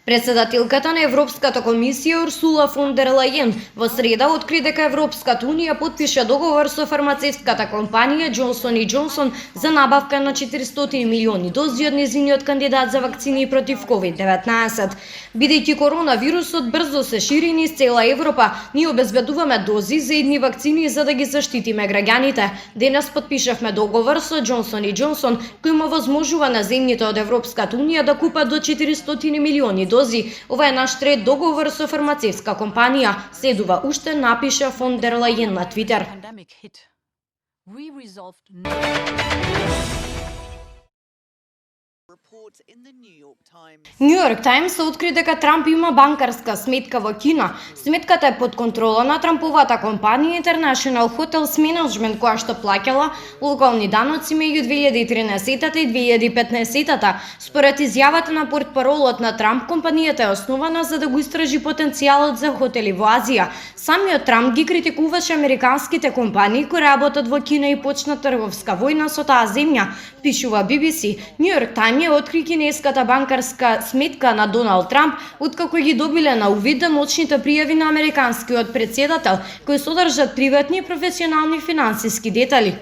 Председателката на Европската комисија Урсула фон дер Лајен во среда откри дека Европската унија потпиша договор со фармацевтската компанија Johnson & Johnson за набавка на 400 милиони дози од нејзиниот кандидат за вакцини против COVID-19. Бидејќи коронавирусот брзо се шири низ цела Европа, ние обезбедуваме дози за идни вакцини за да ги заштитиме граѓаните. Денес потпишавме договор со Johnson & Johnson кој му возможува на земјите од Европската унија да купат до 400 милиони дози. Ова е наш трет договор со фармацевтска компанија, следува уште, напиша фон дер Лајен на Твитер. New York Times откри дека Трамп има банкарска сметка во Кина. Сметката е под контрола на Трамповата компанија International Hotels Management, која што плаќала локални даноци меѓу 2013 и 2015. Според изјавата на портпаролот на Трамп, компанијата е основана за да го истражи потенцијалот за хотели во Азија. Самиот Трамп ги критикуваше американските компании кои работат во Кина и почна трговска војна со таа земја, пишува BBC. New York Times ја откри кинеската банкарска сметка на Доналд Трамп, откако ги добиле на увид деночните пријави на американскиот председател, кои содржат приватни и професионални финансиски детали.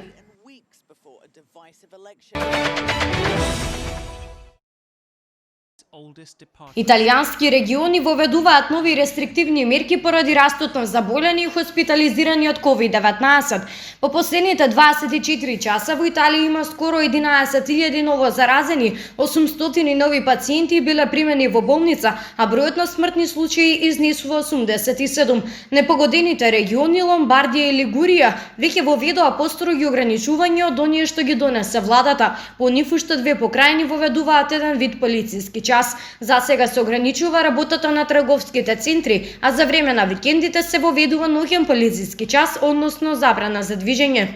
Италијански региони воведуваат нови рестриктивни мерки поради растот на заболени и хоспитализирани од COVID-19. По последните 24 часа во Италија има скоро 11.000 ново заразени, 800 нови пациенти биле примени во болница, а бројот на смртни случаи изнесува 87. Непогодените региони Ломбардија и Лигурија веќе воведоа построги ограничувања од оние што ги донесе владата. По нив уште две покрајни воведуваат еден вид полициски час. За сега се ограничува работата на трговските центри, а за време на викендите се воведува ноќен полициски час, односно забрана за движење.